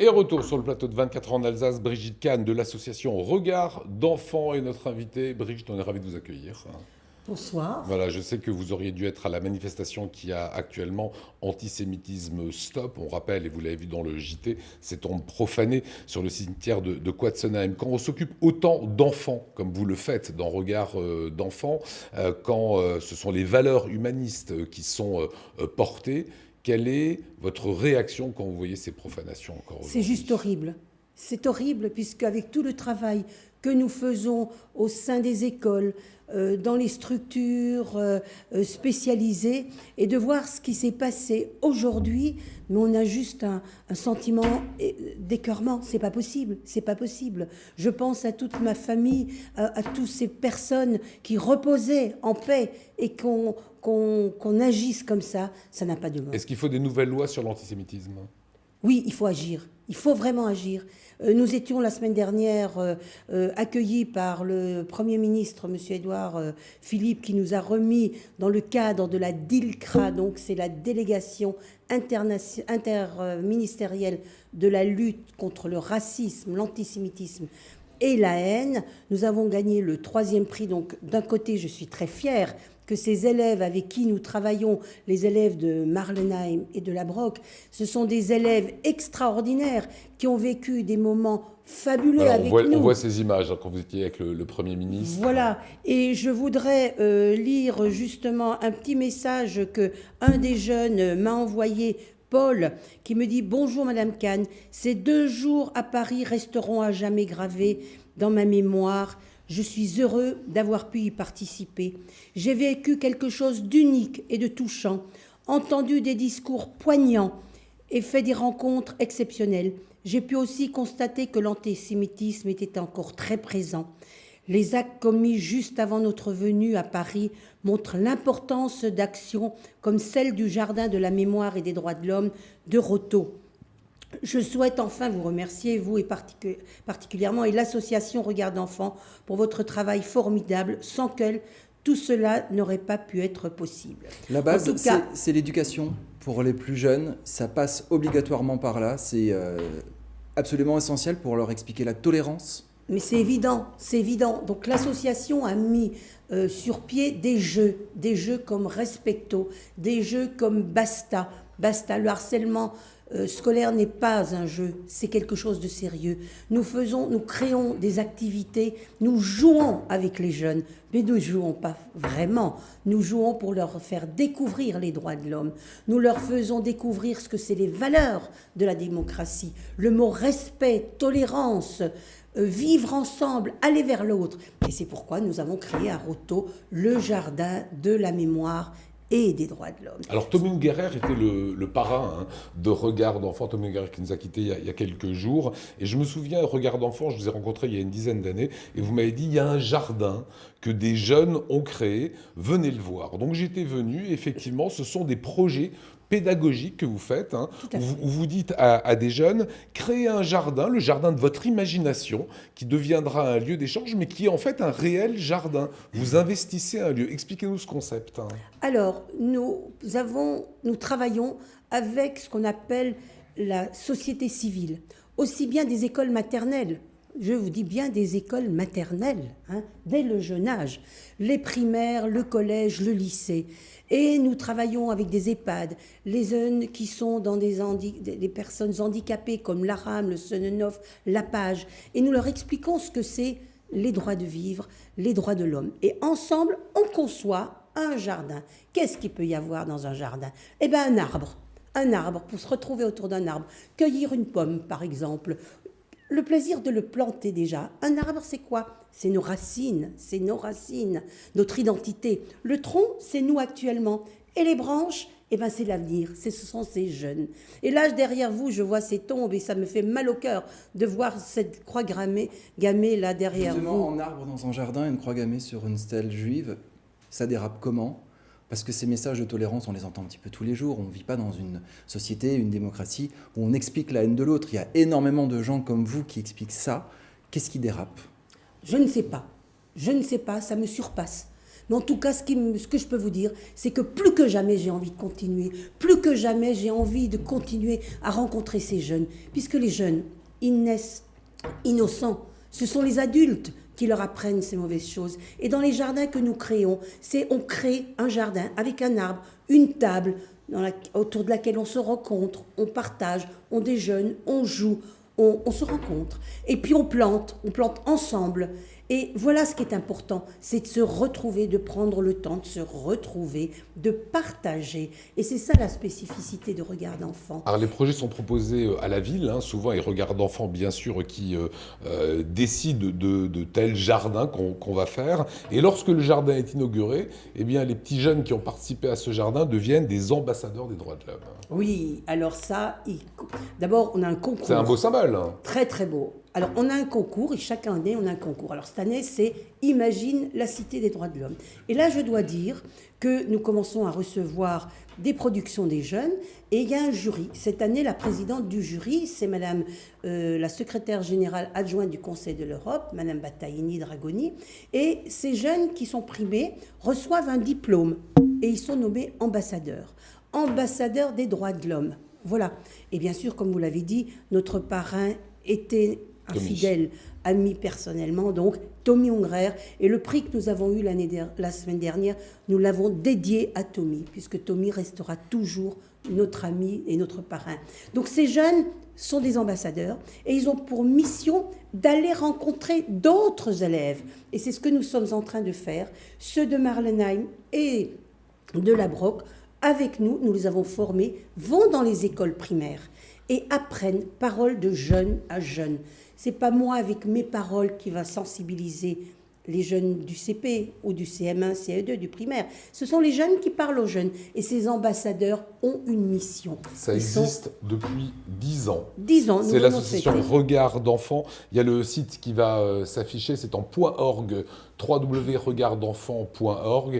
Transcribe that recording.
Et retour sur le plateau de 24 ans en Alsace, Brigitte Kahn de l'association Regard d'enfants est notre invitée. Brigitte, on est ravi de vous accueillir. Bonsoir. Voilà, je sais que vous auriez dû être à la manifestation qui a actuellement Antisémitisme Stop. On rappelle, et vous l'avez vu dans le JT, ces tombes profanées sur le cimetière de Quatzenheim. Quand on s'occupe autant d'enfants, comme vous le faites dans Regard d'enfants, quand ce sont les valeurs humanistes qui sont portées, quelle est votre réaction quand vous voyez ces profanations encore C'est aujourd'hui? juste horrible. C'est horrible puisqu'avec tout le travail que nous faisons au sein des écoles, dans les structures spécialisées, et de voir ce qui s'est passé aujourd'hui, mais on a juste un sentiment d'écœurement. C'est pas possible, c'est pas possible. Je pense à toute ma famille, à toutes ces personnes qui reposaient en paix et qu'on agisse comme ça n'a pas de mort. Est-ce qu'il faut des nouvelles lois sur l'antisémitisme? Oui, il faut agir. Il faut vraiment agir. Nous étions la semaine dernière accueillis par le Premier ministre, M. Édouard Philippe, qui nous a remis dans le cadre de la DILCRA, donc c'est la délégation interministérielle de la lutte contre le racisme, l'antisémitisme et la haine. Nous avons gagné le 3e prix. Donc d'un côté, je suis très fière que ces élèves avec qui nous travaillons, les élèves de Marlenheim et de La Broc, ce sont des élèves extraordinaires qui ont vécu des moments fabuleux Alors, avec on nous. voit ces images quand vous étiez avec le Premier ministre. Voilà, et je voudrais lire justement un petit message que un des jeunes m'a envoyé, Paul, qui me dit « Bonjour Madame Kahn, ces 2 jours à Paris resteront à jamais gravés dans ma mémoire. Je suis heureux d'avoir pu y participer. J'ai vécu quelque chose d'unique et de touchant, entendu des discours poignants et fait des rencontres exceptionnelles. J'ai pu aussi constater que l'antisémitisme était encore très présent. Les actes commis juste avant notre venue à Paris montrent l'importance d'actions comme celle du Jardin de la mémoire et des droits de l'homme de Roto. Je souhaite enfin vous remercier, vous et particulièrement, et l'association Regard d'enfants, pour votre travail formidable, sans qu'elle, tout cela n'aurait pas pu être possible. La base, c'est l'éducation pour les plus jeunes. Ça passe obligatoirement par là. C'est absolument essentiel pour leur expliquer la tolérance. Mais c'est évident, c'est évident. Donc l'association a mis sur pied des jeux comme Respecto, des jeux comme Basta. Basta, le harcèlement scolaire n'est pas un jeu, c'est quelque chose de sérieux. Nous créons des activités, nous jouons avec les jeunes, mais nous ne jouons pas vraiment. Nous jouons pour leur faire découvrir les droits de l'homme. Nous leur faisons découvrir ce que c'est les valeurs de la démocratie, le mot respect, tolérance, vivre ensemble, aller vers l'autre. Et c'est pourquoi nous avons créé à Roto le Jardin de la mémoire et des droits de l'homme. Alors Tom Ungerer était le parrain de Regard d'enfants, Tom Ungerer qui nous a quittés il y a quelques jours. Et je me souviens, Regard d'enfants, je vous ai rencontré il y a une dizaine d'années, et vous m'avez dit, il y a un jardin que des jeunes ont créé, venez le voir. Donc j'étais venu, effectivement, ce sont des projets pédagogiques que vous faites, où vous dites à des jeunes, créez un jardin, le jardin de votre imagination, qui deviendra un lieu d'échange, mais qui est en fait un réel jardin. Vous investissez un lieu. Expliquez-nous ce concept. Alors, nous travaillons avec ce qu'on appelle la société civile, aussi bien des écoles maternelles. Je vous dis bien des écoles maternelles, dès le jeune âge, les primaires, le collège, le lycée. Et nous travaillons avec des EHPAD, les jeunes qui sont dans des personnes handicapées comme l'ARAM, le Sonnenhof, la Page. Et nous leur expliquons ce que c'est les droits de vivre, les droits de l'homme. Et ensemble, on conçoit un jardin. Qu'est-ce qu'il peut y avoir dans un jardin? Eh bien, un arbre. Un arbre, pour se retrouver autour d'un arbre. Cueillir une pomme, par exemple. Le plaisir de le planter déjà. Un arbre, c'est quoi? C'est nos racines, notre identité. Le tronc, c'est nous actuellement. Et les branches, eh ben, c'est l'avenir, ce sont ces jeunes. Et là, derrière vous, je vois ces tombes et ça me fait mal au cœur de voir cette croix gammée là derrière Justement, vous. en arbre dans un jardin, une croix gammée sur une stèle juive, ça dérape comment? Parce que ces messages de tolérance, on les entend un petit peu tous les jours. On ne vit pas dans une société, une démocratie, où on explique la haine de l'autre. Il y a énormément de gens comme vous qui expliquent ça. Qu'est-ce qui dérape? Je ne sais pas, ça me surpasse. Mais en tout cas, ce que je peux vous dire, c'est que plus que jamais j'ai envie de continuer, plus que jamais j'ai envie de continuer à rencontrer ces jeunes, puisque les jeunes, ils naissent innocents. Ce sont les adultes qui leur apprennent ces mauvaises choses. Et dans les jardins que nous créons, on crée un jardin avec un arbre, une table autour de laquelle on se rencontre, on partage, on déjeune, on joue, on se rencontre. Et puis on plante ensemble. Et voilà ce qui est important, c'est de se retrouver, de prendre le temps de se retrouver, de partager. Et c'est ça la spécificité de Regard d'enfant. Alors les projets sont proposés à la ville, hein, souvent, et Regard d'enfant, bien sûr, qui décide de tel jardin qu'on va faire. Et lorsque le jardin est inauguré, eh bien, les petits jeunes qui ont participé à ce jardin deviennent des ambassadeurs des droits de l'homme. Oui, alors ça, d'abord, on a un concours. C'est un beau symbole. Hein. Très, très beau. Alors, on a un concours, et chaque année, on a un concours. Alors, cette année, c'est Imagine la Cité des droits de l'homme. Et là, je dois dire que nous commençons à recevoir des productions des jeunes, et il y a un jury. Cette année, la présidente du jury, c'est Madame la secrétaire générale adjointe du Conseil de l'Europe, Madame Battaini Dragoni, et ces jeunes qui sont primés reçoivent un diplôme, et ils sont nommés ambassadeurs des droits de l'homme. Voilà. Et bien sûr, comme vous l'avez dit, notre parrain était un fidèle ami personnellement, donc Tommy Ungerer. Et le prix que nous avons eu la semaine dernière, nous l'avons dédié à Tommy, puisque Tommy restera toujours notre ami et notre parrain. Donc ces jeunes sont des ambassadeurs et ils ont pour mission d'aller rencontrer d'autres élèves. Et c'est ce que nous sommes en train de faire, ceux de Marlenheim et de La Broc. Avec nous, nous les avons formés, vont dans les écoles primaires et apprennent parole de jeune à jeune. C'est pas moi avec mes paroles qui va sensibiliser les jeunes du CP ou du CM1, CE2, du primaire. Ce sont les jeunes qui parlent aux jeunes. Et ces ambassadeurs ont une mission. Ça existe depuis 10 ans. 10 ans. C'est l'association Regard d'enfant. Il y a le site qui va s'afficher, c'est en .org, www.regardenfant.org.